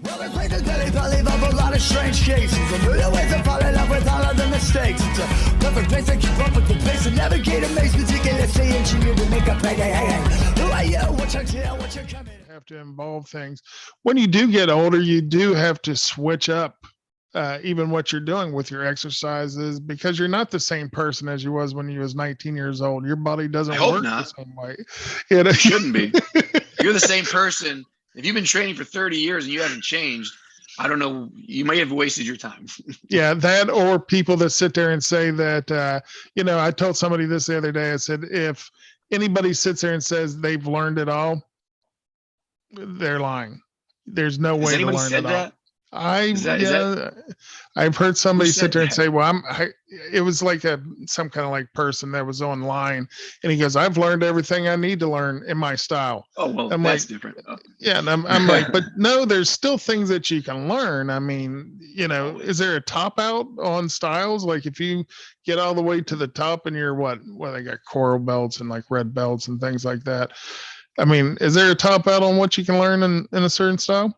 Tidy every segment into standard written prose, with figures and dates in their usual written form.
Well, there's places that believe of a lot of strange cases. A million ways to fall in love with all of the mistakes. It's a perfect place to keep up with the pace and navigate a maze. Meticulously engineered to make a payday. Hey, hey, who are you? What's your deal? What's your coming? Have to involve things. When you do get older, you do have to switch up even what you're doing with your exercises, because you're not the same person as you was when you was 19 years old. Your body doesn't work the same way. It shouldn't be. You're the same person. If you've been training for 30 years and you haven't changed, I don't know, you may have wasted your time. Yeah, that, or people that sit there and say that, I told somebody this the other day. I said, if anybody sits there and says they've learned it all, they're lying. There's no way to learn it all. I've heard somebody sit there and say, well, it was like some kind of like person that was online, and he goes, I've learned everything I need to learn in my style. Oh, well, that's different. Oh. Yeah. And I'm like, but no, there's still things that you can learn. I mean, is there a top out on styles? Like if you get all the way to the top and you're they got coral belts and like red belts and things like that. I mean, is there a top out on what you can learn in a certain style?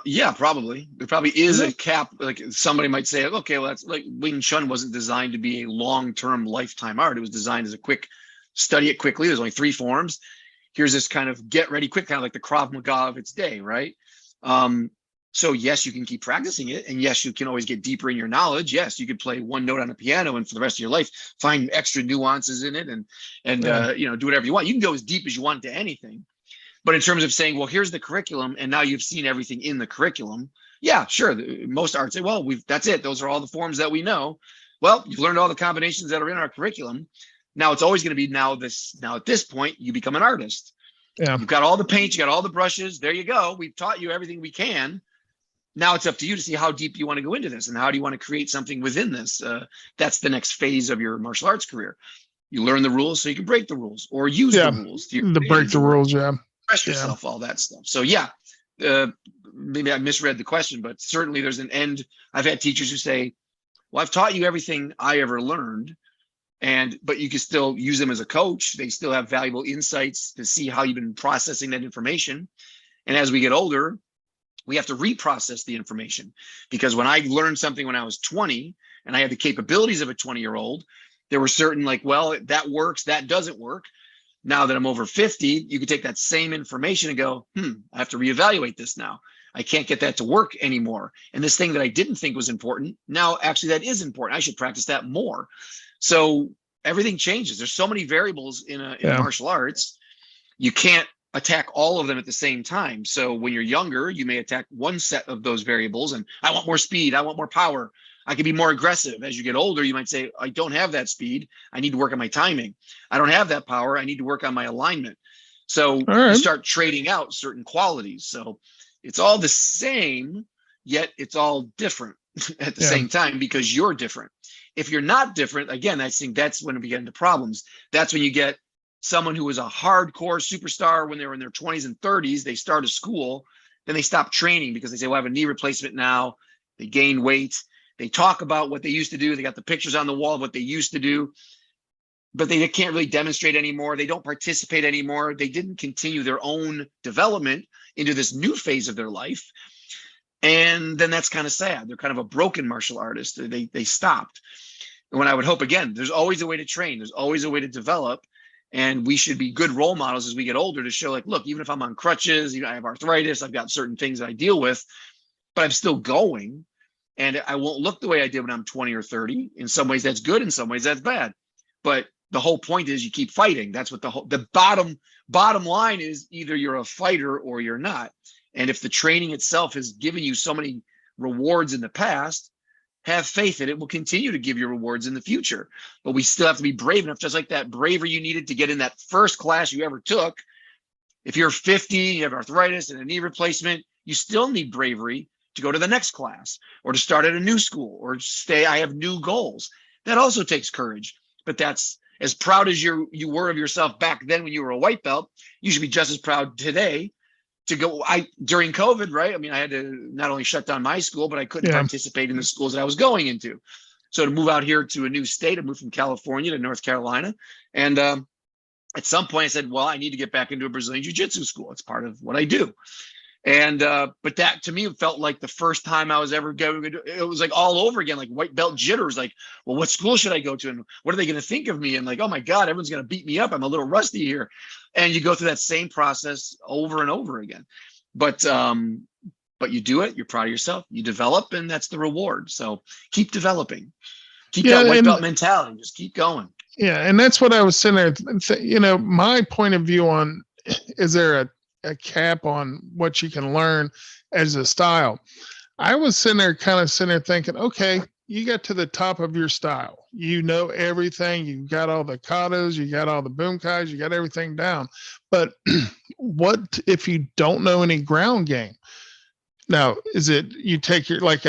Yeah, probably. There probably is a cap. Like somebody might say, okay, well, that's like Wing Chun wasn't designed to be a long-term lifetime art. It was designed as a quick, study it quickly. There's only 3 forms. Here's this kind of get ready quick, kind of like the Krav Maga of its day, right? So yes, you can keep practicing it. And yes, you can always get deeper in your knowledge. Yes, you could play one note on a piano and for the rest of your life, find extra nuances in it and do whatever you want. You can go as deep as you want to anything. But in terms of saying, well, here's the curriculum, and now you've seen everything in the curriculum. Yeah, sure. Most arts say, well, that's it. Those are all the forms that we know. Well, you've learned all the combinations that are in our curriculum. Now it's always going to be now at this point, you become an artist. Yeah. You've got all the paint, you got all the brushes. There you go. We've taught you everything we can. Now it's up to you to see how deep you want to go into this and how do you want to create something within this. That's the next phase of your martial arts career. You learn the rules so you can break the rules or use the rules. To break the rules, yeah. Express yourself, all that stuff. So maybe I misread the question, but certainly there's an end. I've had teachers who say, well, I've taught you everything I ever learned, but you can still use them as a coach. They still have valuable insights to see how you've been processing that information. And as we get older, we have to reprocess the information, because when I learned something when I was 20 and I had the capabilities of a 20-year-old, there were certain that works, that doesn't work. Now that I'm over 50, you can take that same information and go, I have to reevaluate this now. I can't get that to work anymore. And this thing that I didn't think was important, now actually that is important. I should practice that more. So everything changes. There's so many variables in martial arts. You can't attack all of them at the same time. So when you're younger, you may attack one set of those variables and I want more speed. I want more power. I can be more aggressive. As you get older, you might say, I don't have that speed. I need to work on my timing. I don't have that power. I need to work on my alignment. So you start trading out certain qualities. So it's all the same, yet it's all different at the same time because you're different. If you're not different, again, I think that's when we get into problems. That's when you get someone who was a hardcore superstar when they were in their 20s and 30s. They start a school, then they stop training because they say, well, I have a knee replacement now. They gain weight. They talk about what they used to do. They got the pictures on the wall of what they used to do, but they can't really demonstrate anymore. They don't participate anymore. They didn't continue their own development into this new phase of their life. And then that's kind of sad. They're kind of a broken martial artist. They stopped. And when I would hope, again, there's always a way to train. There's always a way to develop. And we should be good role models as we get older to show like, look, even if I'm on crutches, I have arthritis, I've got certain things that I deal with, but I'm still going. And I won't look the way I did when I'm 20 or 30. In some ways that's good. In some ways that's bad. But the whole point is you keep fighting. That's what the bottom line is. Either you're a fighter or you're not. And if the training itself has given you so many rewards in the past, have faith that it will continue to give you rewards in the future. But we still have to be brave enough, just like that bravery you needed to get in that first class you ever took. If you're 50, you have arthritis and a knee replacement, you still need bravery to go to the next class or to start at a new school or stay. I have new goals. That also takes courage, but that's as proud as you were of yourself back then when you were a white belt. You should be just as proud today to go. During COVID, right? I mean, I had to not only shut down my school, but I couldn't participate in the schools that I was going into. So to move out here to a new state, I moved from California to North Carolina. And at some point I said, well, I need to get back into a Brazilian Jiu-Jitsu school. It's part of what I do. And but that to me felt like the first time I was ever going. It was like all over again, like white belt jitters. Like, well, what school should I go to, and what are they going to think of me? And like, oh my God, everyone's going to beat me up. I'm a little rusty here. And you go through that same process over and over again. But you do it. You're proud of yourself. You develop, and that's the reward. So keep developing. Keep that white belt mentality. Just keep going. Yeah, and that's what I was sitting there. My point of view on, is there a cap on what you can learn as a style? I was sitting there thinking, okay, you got to the top of your style. You know everything. You got all the katas, you got all the bunkai, you got everything down. But what if you don't know any ground game? Now, is it you take your, like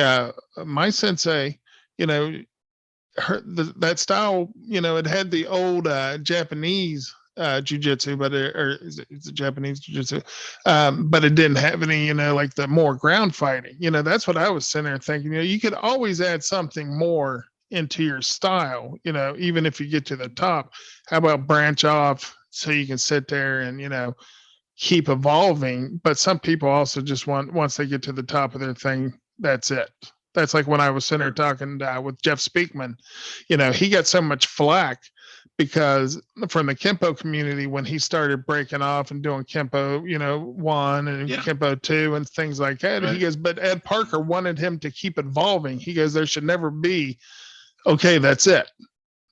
my sensei, that style, it had the old Japanese jiu-jitsu, but it's a Japanese jiu-jitsu, but it didn't have any, like the more ground fighting. That's what I was sitting there thinking. You could always add something more into your style, even if you get to the top. How about branch off so you can sit there and keep evolving? But some people also just want, once they get to the top of their thing, that's it. That's like when I was sitting there talking with Jeff Speakman. He got so much flack because from the Kempo community, when he started breaking off and doing Kempo, 1 and Kempo 2 and things like that, He goes, but Ed Parker wanted him to keep evolving. He goes, there should never be, okay, that's it.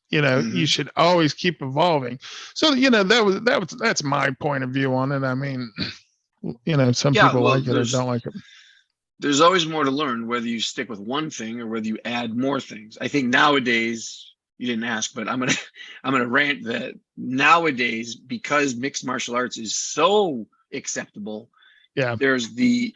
You should always keep evolving. So, that's my point of view on it. I mean, some people like it or don't like it. There's always more to learn, whether you stick with one thing or whether you add more things. I think nowadays, you didn't ask, but I'm gonna rant that nowadays, because mixed martial arts is so acceptable, there is the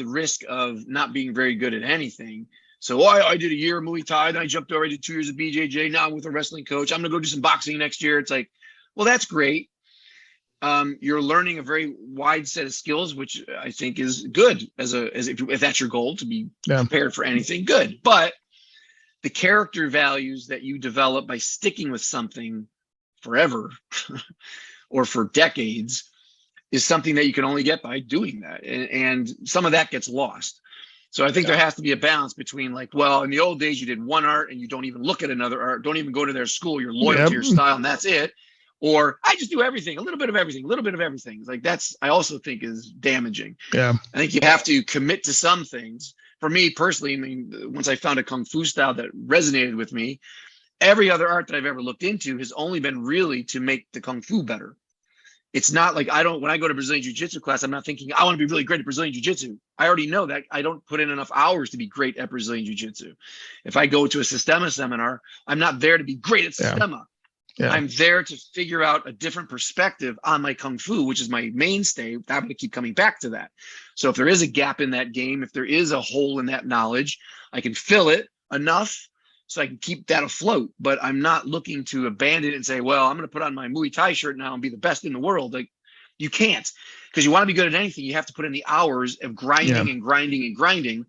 risk of not being very good at anything. So I did a year of Muay Thai, then I jumped over, I did 2 years of BJJ. Now I'm with a wrestling coach. I'm gonna go do some boxing next year. It's like, well, that's great. You're learning a very wide set of skills, which I think is good if that's your goal, to be prepared for anything, good. But the character values that you develop by sticking with something forever or for decades is something that you can only get by doing that. And some of that gets lost. So I think there has to be a balance between, like, well, in the old days, you did one art and you don't even look at another art, don't even go to their school, you're loyal to your style, and that's it. Or I just do everything, a little bit of everything, a little bit of everything. Like, that's, I also think, is damaging. Yeah. I think you have to commit to some things. For me personally, I mean, once I found a Kung Fu style that resonated with me, every other art that I've ever looked into has only been really to make the Kung Fu better. It's not like when I go to Brazilian Jiu-Jitsu class, I'm not thinking, I want to be really great at Brazilian Jiu-Jitsu. I already know that I don't put in enough hours to be great at Brazilian Jiu-Jitsu. If I go to a Sistema seminar, I'm not there to be great at Sistema. Yeah. I'm there to figure out a different perspective on my Kung Fu, which is my mainstay. I'm going to keep coming back to that. So if there is a gap in that game, if there is a hole in that knowledge, I can fill it enough so I can keep that afloat. But I'm not looking to abandon it and say, well, I'm going to put on my Muay Thai shirt now and be the best in the world. Like, you can't, because you want to be good at anything. You have to put in the hours of grinding and grinding and grinding.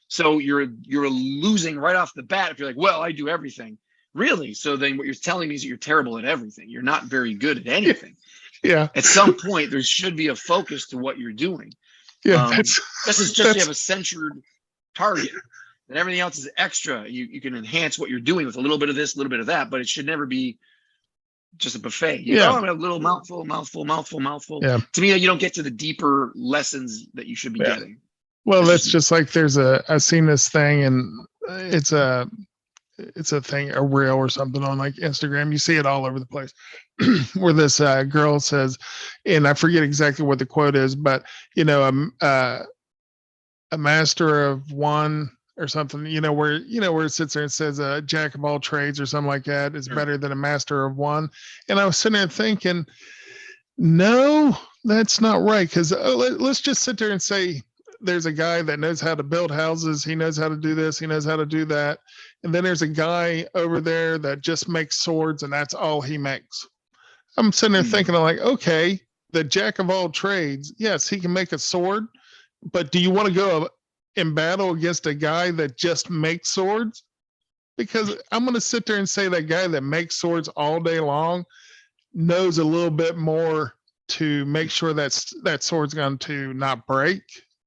So you're losing right off the bat if you're like, well, I do everything. Really? So then what you're telling me is that you're terrible at everything. You're not very good at anything. Yeah. At some point, there should be a focus to what you're doing. Yeah. This is just you have a censored target, and everything else is extra. You can enhance what you're doing with a little bit of this, a little bit of that, but it should never be just a buffet. I'm a little mouthful. Yeah. To me, you don't get to the deeper lessons that you should be getting. Well, that's just like I've seen this thing, and it's a thing, a reel or something on like Instagram. You see it all over the place where this girl says, and I forget exactly what the quote is, but a master of one or something, where it sits there and says a jack of all trades or something like that is better than a master of one. And I was sitting there thinking, no, that's not right. Because let's just sit there and say there's a guy that knows how to build houses. He knows how to do this. He knows how to do that. And then there's a guy over there that just makes swords, and that's all he makes. I'm sitting there thinking, I'm like, okay, the jack of all trades, yes, he can make a sword, but do you want to go in battle against a guy that just makes swords? Because I'm going to sit there and say that guy that makes swords all day long knows a little bit more to make sure that sword's going to not break.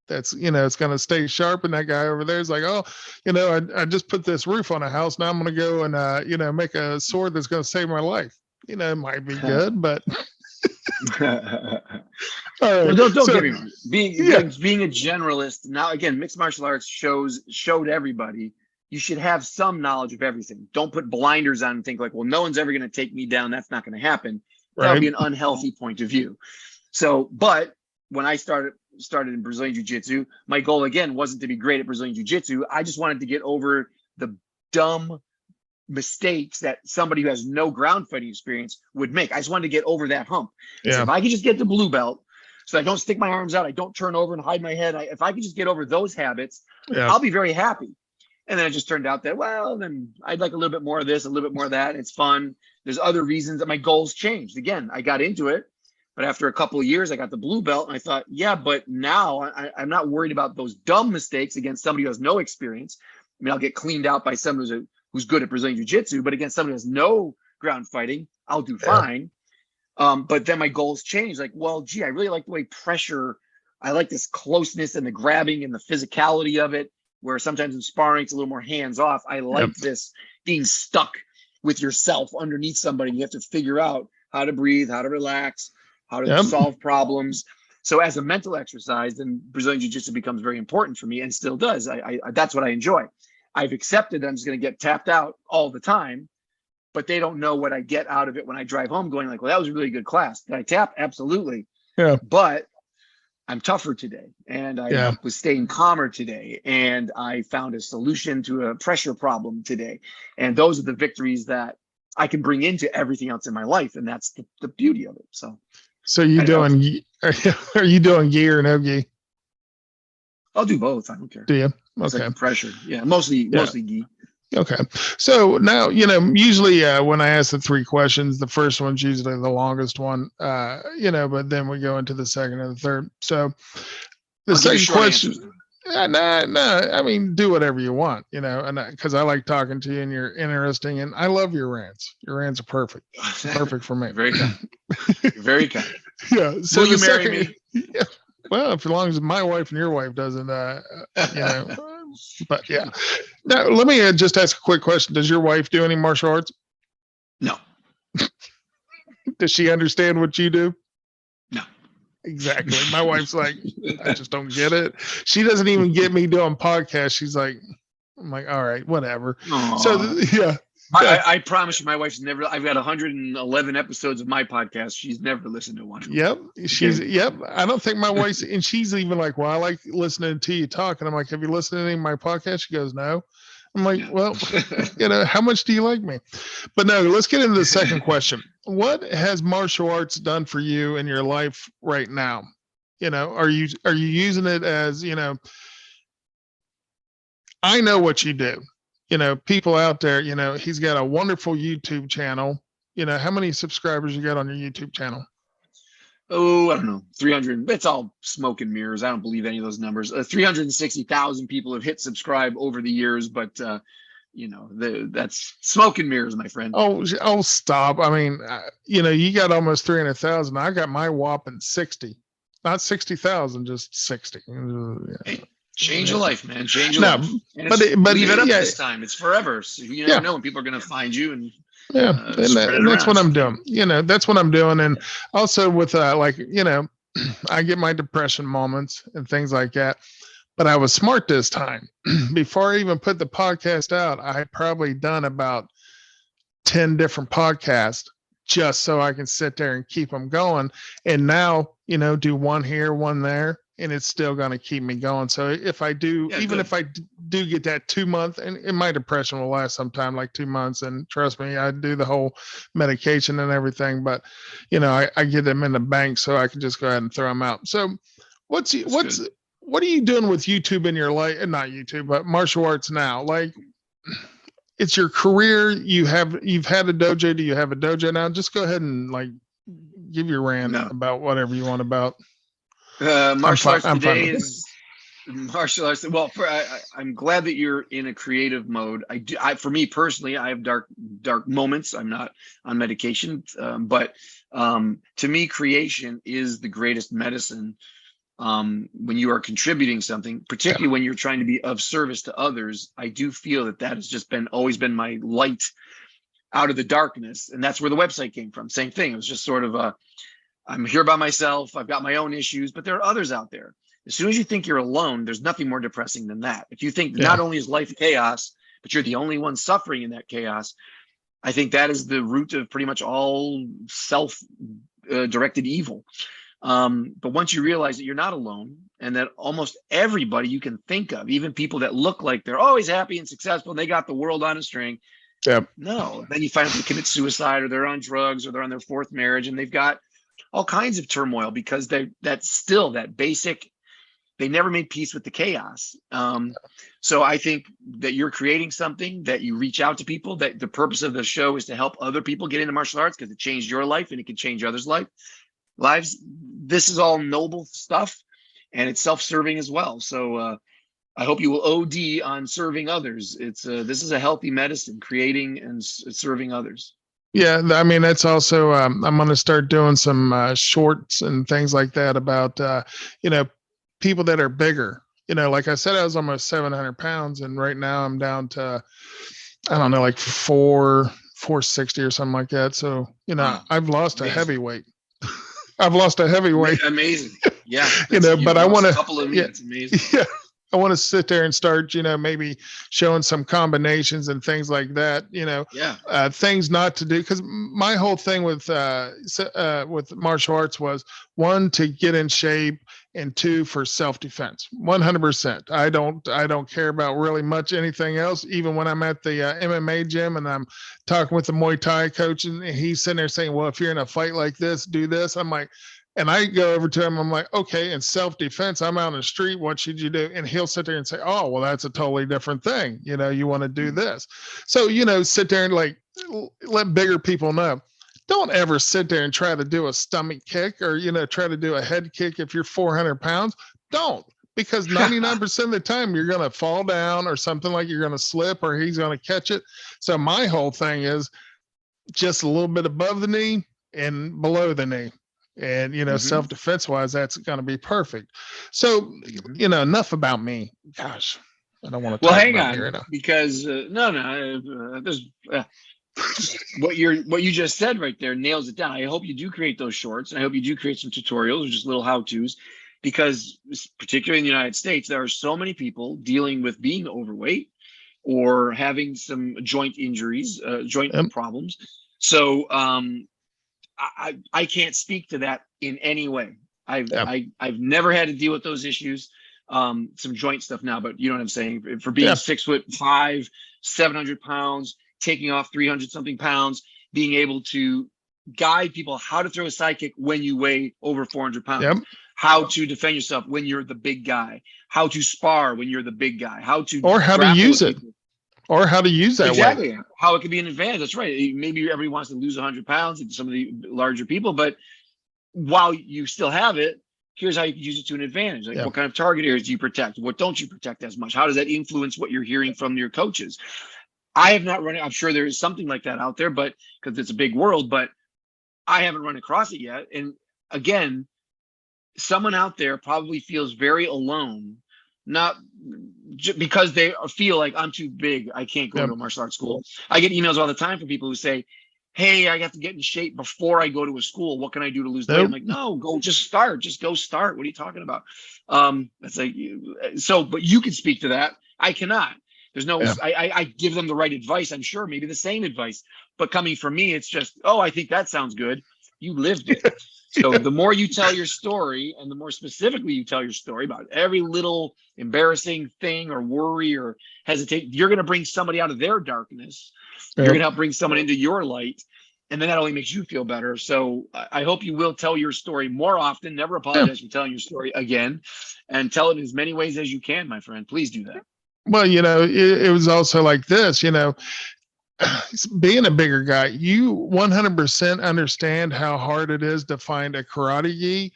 That's, it's going to stay sharp. And that guy over there is like, oh, I just put this roof on a house. Now I'm going to go and, make a sword that's going to save my life. It might be good, but. All right. Well, don't get me wrong. Being a generalist now, again, mixed martial arts showed everybody you should have some knowledge of everything. Don't put blinders on and think like, well, no one's ever going to take me down. That's not going to happen. That would be an unhealthy point of view. So, but when I started in Brazilian Jiu-Jitsu, my goal again wasn't to be great at Brazilian Jiu-Jitsu. I just wanted to get over the dumb mistakes that somebody who has no ground fighting experience would make. I just wanted to get over that hump. Yeah. So if I could just get the blue belt, so I don't stick my arms out, I don't turn over and hide my head. If I could just get over those habits, I'll be very happy. And then it just turned out that, well, then I'd like a little bit more of this, a little bit more of that. It's fun. There's other reasons that my goals changed. Again, I got into it, but after a couple of years, I got the blue belt and I thought, yeah, but now I'm not worried about those dumb mistakes against somebody who has no experience. I mean, I'll get cleaned out by someone who's good at Brazilian Jiu-Jitsu, but against somebody who has no ground fighting, I'll do fine. But then my goals changed. Like, well, gee, I really like the way I like this closeness and the grabbing and the physicality of it, where sometimes in sparring, it's a little more hands off. I like this being stuck with yourself underneath somebody. You have to figure out how to breathe, how to relax, how to solve problems. So as a mental exercise, then Brazilian Jiu-Jitsu becomes very important for me and still does. I that's what I enjoy. I've accepted that I'm just going to get tapped out all the time, but they don't know what I get out of it when I drive home going like, well, that was a really good class. Did I tap? Absolutely. Yeah. But I'm tougher today, and I was staying calmer today, and I found a solution to a pressure problem today. And those are the victories that I can bring into everything else in my life. And that's the beauty of it. So are you doing gi or no gi? I'll do both. I don't care. Do you? It's like pressure. Yeah. Mostly gi. Okay. So now, usually when I ask the 3 questions, the first one's usually the longest one, but then we go into the second and the third. So the second question, no, I mean, do whatever you want, and because I like talking to you and you're interesting and I love your rants. Your rants are perfect. Perfect for me. Very kind. Very kind. Yeah. So will you marry me? Yeah. Well, as long as my wife and your wife doesn't, but yeah. Now, let me just ask a quick question. Does your wife do any martial arts? No. Does she understand what you do? No. Exactly. My wife's like, I just don't get it. She doesn't even get me doing podcasts. She's like, I'm like, all right, whatever. Aww. So, yeah. I promise you, my wife's never. I've got 111 episodes of my podcast. She's never listened to one. Yep, I don't think my wife's, and she's even like, well, I like listening to you talk, and I'm like, have you listened to any of my podcasts? She goes, no. I'm like, well, how much do you like me? But no, let's get into the second question. What has martial arts done for you in your life right now? Are you using it as, I know what you do. People out there, he's got a wonderful YouTube channel. How many subscribers you got on your YouTube channel? Oh, I don't know, 300. It's all smoke and mirrors. I don't believe any of those numbers. 360,000 people have hit subscribe over the years, but that's smoke and mirrors, my friend. Oh, stop. I mean, you got almost 300,000. I got my whopping 60, not 60,000, just 60. Hey. Change your life, man. Change your life. But leave it up this time. It's forever. So you never know when people are going to find you. And and that's what I'm doing. That's what I'm doing. And also with I get my depression moments and things like that. But I was smart this time. Before I even put the podcast out, I had probably done about 10 different podcasts just so I can sit there and keep them going. And now, do one here, one there. And it's still going to keep me going. So if I do, if I do get that 2 month, and my depression will last sometime like 2 months. And trust me, I do the whole medication and everything, but I get them in the bank so I can just go ahead and throw them out. So what are you doing with YouTube in your life? And not YouTube, but martial arts now? Like, it's your career. You've had a dojo. Do you have a dojo now? Just go ahead and give your rant about whatever you want about. Martial arts today is Martial arts. Well, I'm glad that you're in a creative mode. For me personally, I have dark moments. I'm not on medication, but to me, creation is the greatest medicine. When you are contributing something, particularly when you're trying to be of service to others, I do feel that has just always been my light out of the darkness, and that's where the website came from. Same thing. It was just sort of I'm here by myself. I've got my own issues, but there are others out there. As soon as you think you're alone, there's nothing more depressing than that. If you think not only is life chaos, but you're the only one suffering in that chaos, I think that is the root of pretty much all self-directed evil. But once you realize that you're not alone and that almost everybody you can think of, even people that look like they're always happy and successful, and they got the world on a string. No, then you find out they commit suicide, or they're on drugs, or they're on their fourth marriage, and they've got all kinds of turmoil because that's still that basic. They never made peace with the chaos. So I think that you're creating something, that you reach out to people, that the purpose of the show is to help other people get into martial arts because it changed your life and it can change others' lives. This is all noble stuff, and it's self-serving as well. So I hope you will OD on serving others. This is a healthy medicine, creating and serving others. Yeah, I mean, that's also, I'm going to start doing some shorts and things like that about, people that are bigger. Like I said, I was almost 700 pounds, and right now I'm down to, I don't know, like 460 or something like that. So, I've lost a heavyweight. I've lost a heavyweight. Amazing. Yeah. But I want to, a couple of minutes. Amazing. Yeah. I want to sit there and start, maybe showing some combinations and things like that, things not to do. Because my whole thing with martial arts was, one, to get in shape, and two, for self-defense. 100%. I don't care about really much anything else. Even when I'm at the MMA gym and I'm talking with the Muay Thai coach, and he's sitting there saying, well, if you're in a fight like this, do this. I'm like, and I go over to him, I'm like, okay, in self-defense, I'm out in the street, what should you do? And he'll sit there and say, oh, well, that's a totally different thing. You want to do this. So, sit there and let bigger people know. Don't ever sit there and try to do a stomach kick or, try to do a head kick if you're 400 pounds. Don't, because 99% of the time you're going to fall down, or something, like you're going to slip, or he's going to catch it. So my whole thing is just a little bit above the knee and below the knee. And, self-defense wise, that's going to be perfect. So, enough about me. Gosh, I don't want to talk hang about on, here now. because there's what you just said right there nails it down. I hope you do create those shorts, and I hope you do create some tutorials or just little how-tos, because particularly in the United States, there are so many people dealing with being overweight or having some joint injuries, joint problems. So, I can't speak to that in any way. I've never had to deal with those issues, some joint stuff now, but you know what I'm saying? For being 6'5", 700 pounds, taking off 300 something pounds, being able to guide people how to throw a side kick when you weigh over 400 pounds, how to defend yourself when you're the big guy, how to spar when you're the big guy, how to use it. Or how to use that exactly weight. How it could be an advantage. That's right. Maybe everybody wants to lose 100 pounds, some of the larger people, but while you still have it, here's how you can use it to an advantage. Like, what kind of target areas do you protect? What don't you protect as much? How does that influence what you're hearing from your coaches? I have not run it. I'm sure there is something like that out there, but because it's a big world, but I haven't run across it yet. And again, someone out there probably feels very alone, not because they feel like, I'm too big, I can't go to a martial arts school. I get emails all the time from people who say, hey, I have to get in shape before I go to a school. What can I do to lose weight? I'm like, no, just go start. What are you talking about? It's like, but you can speak to that. I cannot. There's no, I give them the right advice. I'm sure maybe the same advice, but coming from me, it's just, oh, I think that sounds good. You lived it. So the more you tell your story, and the more specifically you tell your story about every little embarrassing thing or worry or hesitate, you're going to bring somebody out of their darkness. You're going to help bring someone into your light. And then that only makes you feel better. So I hope you will tell your story more often. Never apologize for telling your story again, and tell it in as many ways as you can, my friend. Please do that. Well, it was also like this, being a bigger guy, you 100% understand how hard it is to find a karate gi,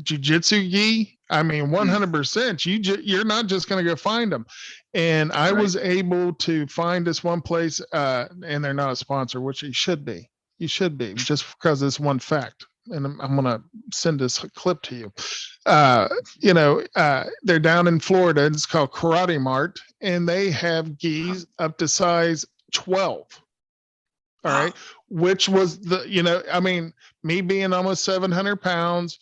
jiu-jitsu gi, I mean, 100%. You're not just going to go find them. And I was able to find this one place, and they're not a sponsor, which you should be. You should be, just because it's one fact. And I'm going to send this clip to you. They're down in Florida. It's called Karate Mart, and they have gis up to size 12. All right. Which was me being almost 700 pounds,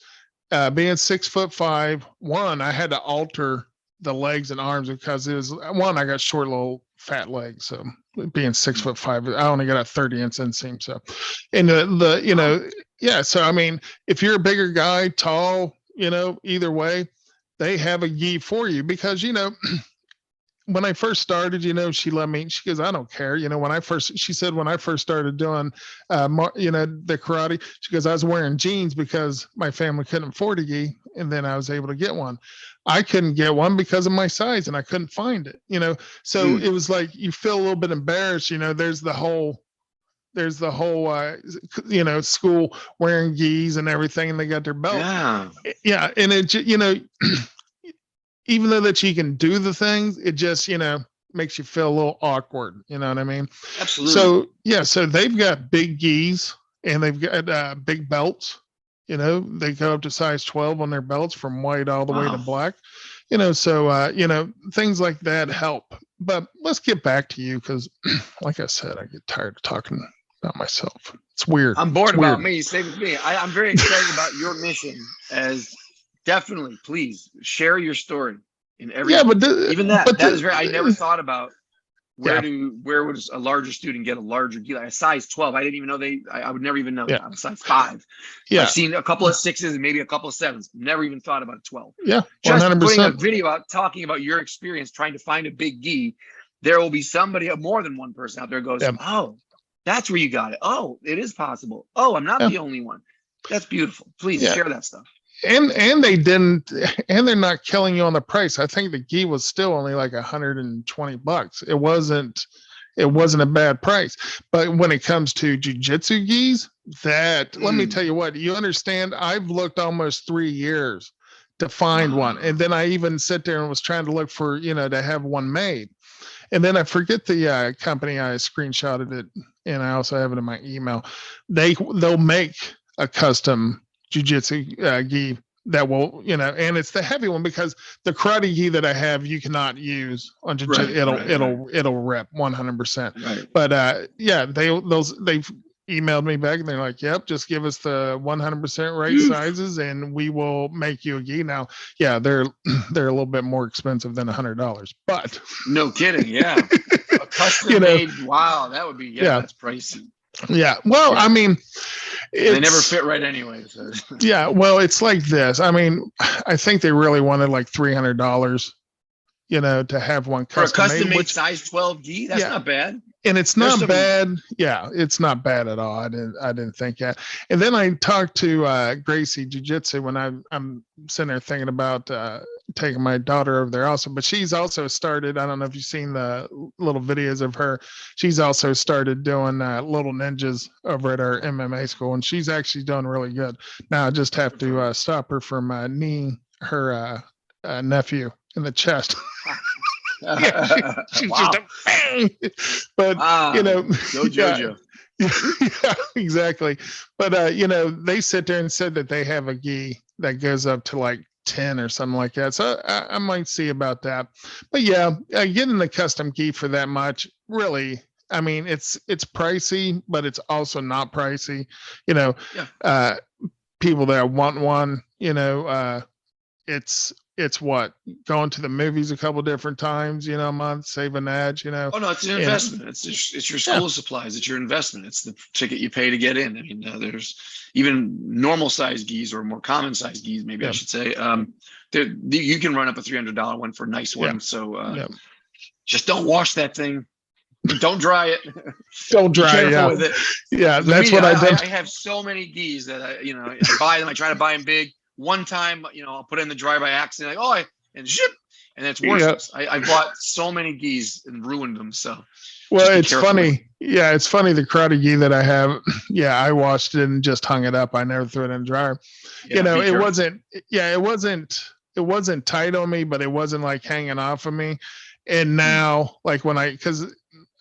being 6'5", I had to alter the legs and arms because it was I got short little fat legs. So being 6'5", I only got a 30-inch inseam. So, and so I mean, if you're a bigger guy, tall, either way, they have a gi for you because when I first started, she let me. She goes, I don't care. When I first started doing, the karate, she goes, I was wearing jeans because my family couldn't afford a gi, and then I was able to get one. I couldn't get one because of my size, and I couldn't find it. So it was like you feel a little bit embarrassed. There's the whole, school wearing gis and everything, and they got their belt. Yeah, and it, even though that you can do the things, it just, makes you feel a little awkward. You know what I mean? Absolutely. So they've got big gis and they've got big belts. They go up to size 12 on their belts from white all the way to black. Things like that help. But let's get back to you because, like I said, I get tired of talking about myself. It's weird. I'm bored about me. Same with me. I'm very excited about your mission as. Definitely, please share your story in every. Yeah, but that is very. I never thought about where would a larger student get a larger gi, like a size 12. I didn't even know I would never even know that. I'm a size 5. Yeah, I've seen a couple of 6s and maybe a couple of 7s. Never even thought about a 12. Yeah, 100%. Just putting a video out talking about your experience trying to find a big gi. There will be somebody, more than one person out there goes, oh, that's where you got it. Oh, it is possible. Oh, I'm not the only one. That's beautiful. Please share that stuff. And they're not killing you on the price. I think the gi was still only like $120. It wasn't a bad price. But when it comes to jiu-jitsu gis, let me tell you what, you understand, I've looked almost 3 years to find one. And then I even sit there and was trying to look for, to have one made. And then I forget the company, I screenshotted it, and I also have it in my email. They'll make a custom jiu-jitsu gi that will, and it's the heavy one because the karate gi that I have, you cannot use on jiu-jitsu. It'll rip 100%. Right. But they've emailed me back and they're like, yep, just give us the 100% right sizes and we will make you a gi. Now, they're a little bit more expensive than $100, but no kidding. Yeah. A custom made. Wow. That would be, that's pricey. Yeah. Well, I mean, they never fit right anyway. So. Yeah. Well, it's like this. I mean, I think they really wanted like $300, to have one custom for a custom made size 12 gi. That's not bad. And it's not bad. Yeah, it's not bad at all. I didn't think that. And then I talked to Gracie Jiu-Jitsu when I'm sitting there thinking about taking my daughter over there also. But she's also started, I don't know if you've seen the little videos of her. She's also started doing little ninjas over at our MMA school. And she's actually doing really good. Now I just have to stop her from kneeing her nephew in the chest. She's just a bang. But go JoJo. Yeah, exactly. But they sit there and said that they have a gi that goes up to like 10 or something like that. So I might see about that. But getting the custom gi for that much, really, I mean, it's pricey, but it's also not pricey. People that want one, it's what, going to the movies a couple different times, a month, save an edge, Oh no, it's an investment. It's your school supplies. It's your investment. It's the ticket you pay to get in. I mean, there's even normal size gis or more common size gis, maybe I should say. You can run up a $300 one for a nice one. Yeah. So just don't wash that thing. Don't dry it. Don't dry it. With it. Yeah, that's what I did. I have so many gis that I buy them. I try to buy them big. One time, I'll put it in the dryer by accident, and zip, and it's worthless. I bought so many gis and ruined them. So, well, it's funny. Yeah, it's funny. The karate gi that I have, I washed it and just hung it up. I never threw it in the dryer. It wasn't wasn't tight on me, but it wasn't like hanging off of me. And now, like because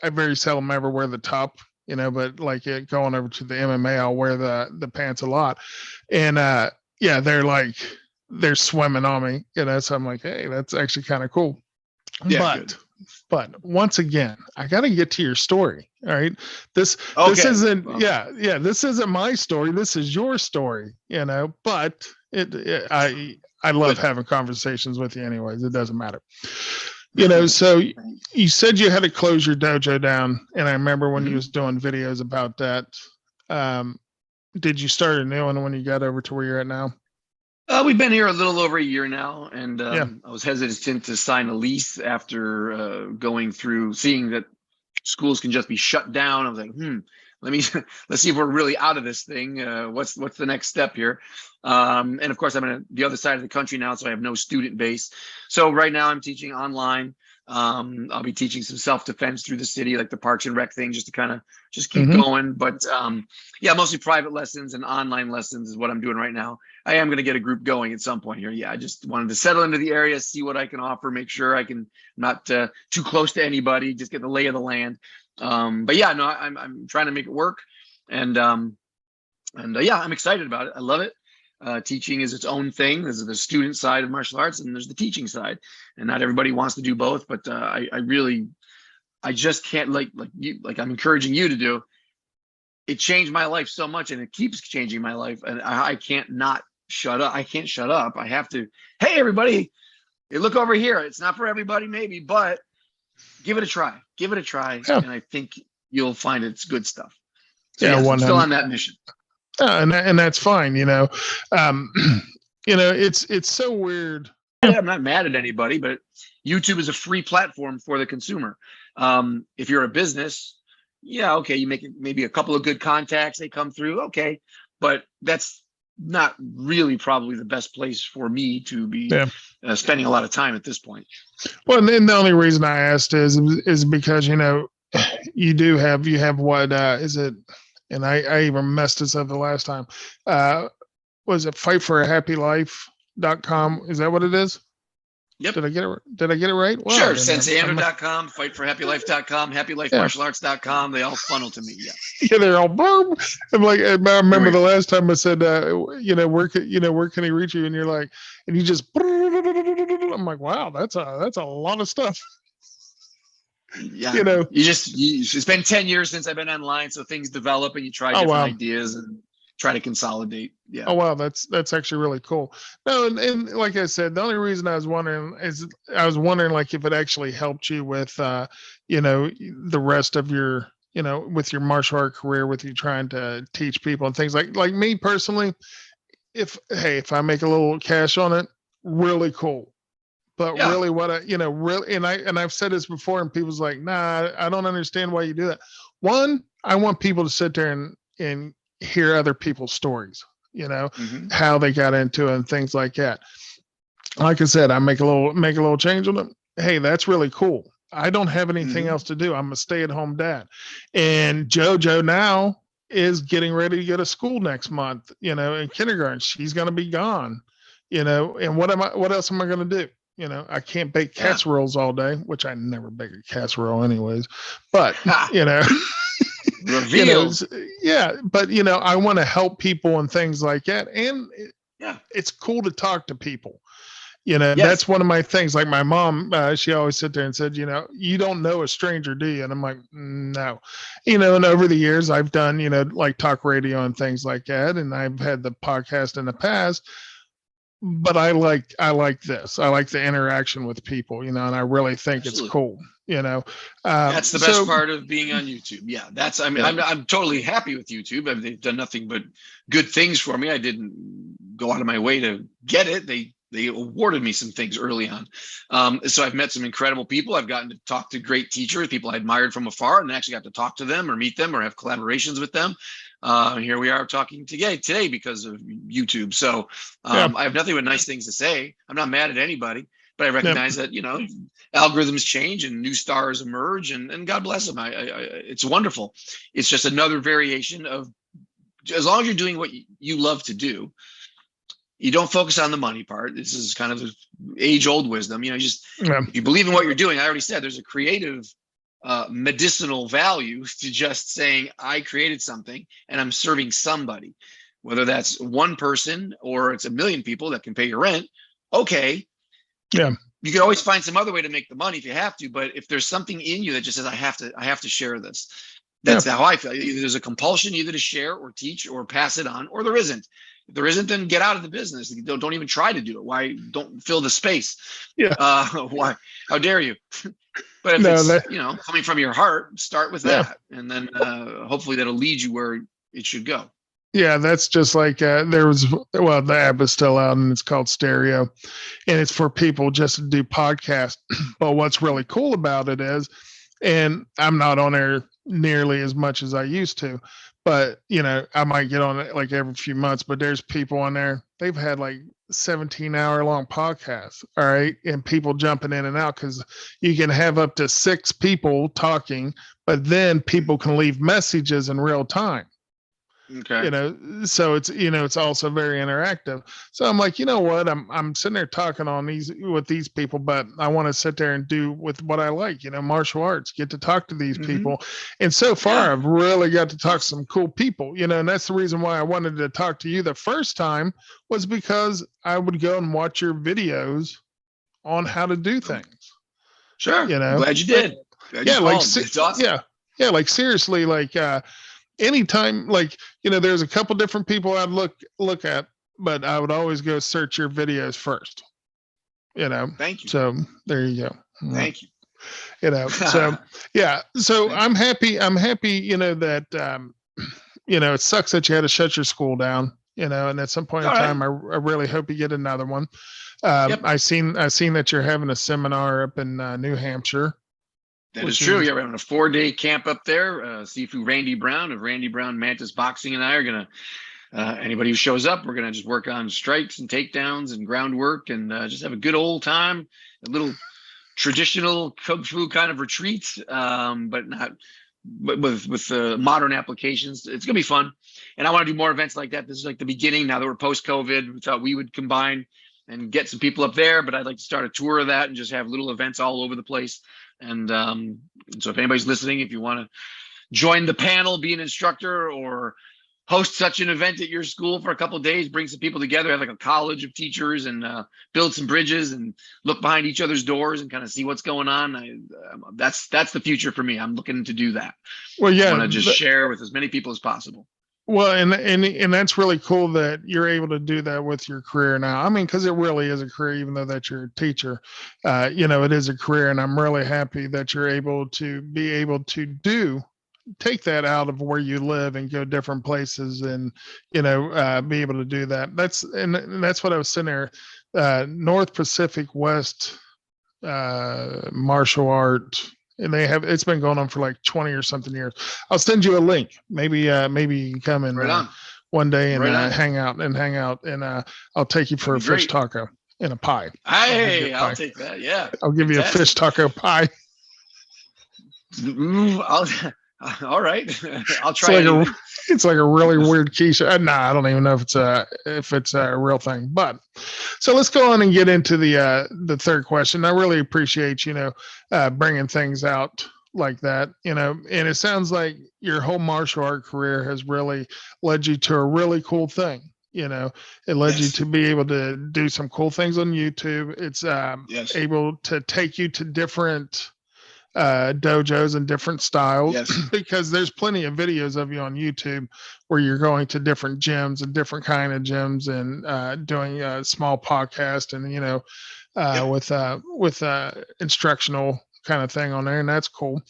I very seldom ever wear the top, but like going over to the MMA, I'll wear the pants a lot. And yeah, they're swimming on me, so I'm like, hey, that's actually kind of cool. Yeah, but once again, I got to get to your story. All right. This isn't, this isn't my story. This is your story, but I love having conversations with you anyways. It doesn't matter. So you said you had to close your dojo down. And I remember when you was doing videos about that. Did you start a new one when you got over to where you're at now? We've been here a little over a year now, and I was hesitant to sign a lease after going through seeing that schools can just be shut down. I was like, let's see if we're really out of this thing. What's the next step here? And of course, I'm in the other side of the country now, so I have no student base. So right now I'm teaching online. I'll be teaching some self-defense through the city, like the Parks and Rec thing, just to kind of just keep going. But mostly private lessons and online lessons is what I'm doing right now. I am going to get a group going at some point here. Yeah, I just wanted to settle into the area, see what I can offer, make sure I can not too close to anybody, just get the lay of the land. But yeah, no, I'm trying to make it work, and I'm excited about it. I love it. Teaching is its own thing. There's the student side of martial arts, and there's the teaching side, and not everybody wants to do both. But I just can't like I'm encouraging you to do. It changed my life so much, and it keeps changing my life, and I can't not shut up. I can't shut up. I have to. Hey, everybody, hey, look over here. It's not for everybody, maybe, but give it a try. Give it a try, and I think you'll find it's good stuff. So I'm still on that mission. And that's fine, it's so weird. I'm not mad at anybody, but YouTube is a free platform for the consumer. If you're a business, okay, you make maybe a couple of good contacts, they come through, okay, but that's not really probably the best place for me to be spending a lot of time at this point. Well, and then the only reason I asked is because you have what is it? And I even messed this up the last time. Was it fightforahappylife.com? Is that what it is? Yep. Did I get it right? Well, sure. SenseiAndo.com, fightforhappylife.com, happylifemartialarts.com. They all funnel to me. Yeah. Yeah, they're all boom. I'm like, I remember the last time I said, where can he reach you? And you're like, and you just, I'm like, wow, that's a lot of stuff. Yeah, it's been 10 years since I've been online, so things develop and you try different ideas and try to consolidate. Yeah. Oh wow, that's actually really cool. No, and like I said, the only reason I was wondering like if it actually helped you with the rest of your with your martial art career, with you trying to teach people and things like me personally. If I make a little cash on it, really cool. But really what and I've said this before and people's like, nah, I don't understand why you do that. One, I want people to sit there and hear other people's stories, how they got into it and things like that. Like I said, I make a little change on them. Hey, that's really cool. I don't have anything else to do. I'm a stay-at-home dad. And JoJo now is getting ready to go to school next month, in kindergarten. She's going to be gone, and what else am I going to do? I can't bake casseroles all day, which I never bake a casserole anyways, but, revealed. But, I want to help people and things like that. And it's cool to talk to people. That's one of my things. Like my mom, she always sit there and said, you don't know a stranger, do you? And I'm like, no, and over the years I've done, like talk radio and things like that. And I've had the podcast in the past. But I like this. I like the interaction with people, and I really think it's cool. That's the best part of being on YouTube. Yeah, I'm totally happy with YouTube. They've done nothing but good things for me. I didn't go out of my way to get it. They awarded me some things early on. So I've met some incredible people. I've gotten to talk to great teachers, people I admired from afar, and actually got to talk to them or meet them or have collaborations with them. Here we are talking today because of YouTube. So I have nothing but nice things to say. I'm not mad at anybody, but I recognize that, algorithms change and new stars emerge, and God bless them. It's wonderful. It's just another variation of, as long as you're doing what you love to do, you don't focus on the money part. This is kind of age-old wisdom. You know, Yeah. if you believe in what you're doing, I already said there's a creative, medicinal value to just saying I created something and I'm serving somebody, whether that's one person or it's a million people that can pay your rent. Okay, Yeah. you can always find some other way to make the money if you have to. But if there's something in you that just says I have to share this, that's how I feel. Either there's a compulsion either to share or teach or pass it on, or there isn't. If there isn't, then get out of the business. Don't even try to do it. Why don't fill the space? Yeah. Why? How dare you? But if it's coming from your heart, start with that, and then hopefully that'll lead you where it should go. Yeah, that's just like the app is still out and it's called Stereo, and it's for people just to do podcasts. But what's really cool about it is, and I'm not on there nearly as much as I used to, but I might get on it like every few months, but there's people on there, they've had like 17-hour long podcasts. All right. And people jumping in and out because you can have up to 6 people talking, but then people can leave messages in real time. Okay. So it's also very interactive. So I'm like, you know what? I'm sitting there talking with these people, but I want to sit there and do with what I like, martial arts, get to talk to these people. And so far I've really got to talk to some cool people, and that's the reason why I wanted to talk to you the first time was because I would go and watch your videos on how to do things. Sure. Glad you did. It's awesome. Yeah. Like seriously, like, anytime, like, there's a couple different people I'd look at, but I would always go search your videos first. Thank you. So there you go. Thank you. So yeah. So I'm happy, that it sucks that you had to shut your school down, and at some point in time, I really hope you get another one. I seen that you're having a seminar up in New Hampshire. That is true. Yeah, we're having a 4-day camp up there. Sifu Randy Brown of Randy Brown Mantis Boxing and I are going to, anybody who shows up, we're going to just work on strikes and takedowns and groundwork and just have a good old time, a little traditional Kung Fu kind of retreat, but with modern applications. It's going to be fun. And I want to do more events like that. This is like the beginning. Now that we're post-COVID, we thought we would combine and get some people up there, but I'd like to start a tour of that and just have little events all over the place. And so if anybody's listening, if you want to join the panel, be an instructor, or host such an event at your school for a couple of days, bring some people together, have like a college of teachers, and build some bridges and look behind each other's doors and kind of see what's going on. That's the future for me. I'm looking to do that. Well, yeah, I want to just share with as many people as possible. Well, and that's really cool that you're able to do that with your career now. I mean, because it really is a career, even though that you're a teacher, it is a career, and I'm really happy that you're able to take that out of where you live and go different places and, be able to do that. That's what I was sitting there, North Pacific West martial art. And it's been going on for like 20 or something years. I'll send you a link. Maybe you can come in one day and hang out, and I'll take you for a fish taco and a pie. Hey, I'll take that. Yeah. I'll give you a fish taco pie. All right. I'll try it. It's like a really weird quiche. I don't even know if it's a real thing. But so let's go on and get into the third question. I really appreciate bringing things out like that. And it sounds like your whole martial art career has really led you to a really cool thing. It led you to be able to do some cool things on YouTube. It's able to take you to different dojos and different styles, because there's plenty of videos of you on YouTube where you're going to different gyms and different kind of gyms and doing a small podcast and with instructional kind of thing on there, and that's cool.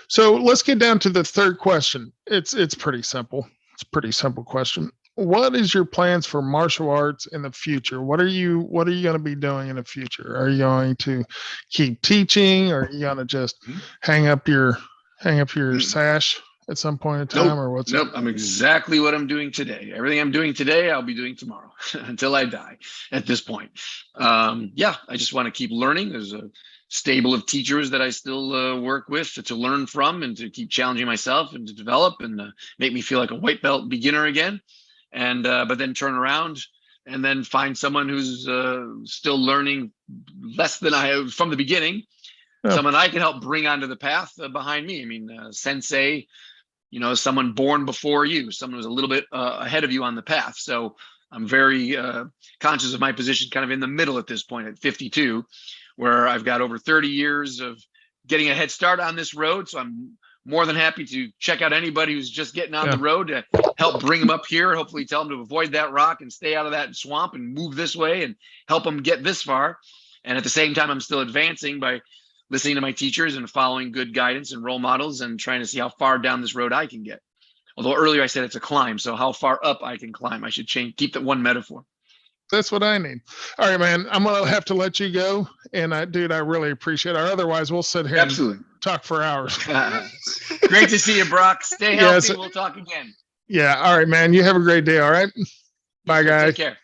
So let's get down to the third question. It's pretty simple. It's a pretty simple question. What is your plans for martial arts in the future? What are you going to be doing in the future? Are you going to keep teaching, or are you going to just hang up your sash at some point in time, or what's Nope. I'm exactly what I'm doing today. Everything I'm doing today, I'll be doing tomorrow until I die at this point. I just want to keep learning. There's a stable of teachers that I still work with to learn from and to keep challenging myself and to develop and make me feel like a white belt beginner again. And but then turn around and then find someone who's still learning less than I have from the beginning. Yeah. Someone I can help bring onto the path behind me. I mean, sensei, someone born before you, someone who's a little bit ahead of you on the path. So I'm very conscious of my position kind of in the middle at this point at 52, where I've got over 30 years of getting a head start on this road. So I'm more than happy to check out anybody who's just getting on the road to help bring them up here, hopefully tell them to avoid that rock and stay out of that swamp and move this way and help them get this far. And at the same time, I'm still advancing by listening to my teachers and following good guidance and role models and trying to see how far down this road I can get. Although earlier I said it's a climb, so how far up I can climb. I should keep that one metaphor. That's what I need. All right, man. I'm going to have to let you go. And I really appreciate it. Otherwise, we'll sit here and talk for hours. Great to see you, Brock. Stay healthy. We'll talk again. Yeah. All right, man. You have a great day. All right. Bye, guys. Take care.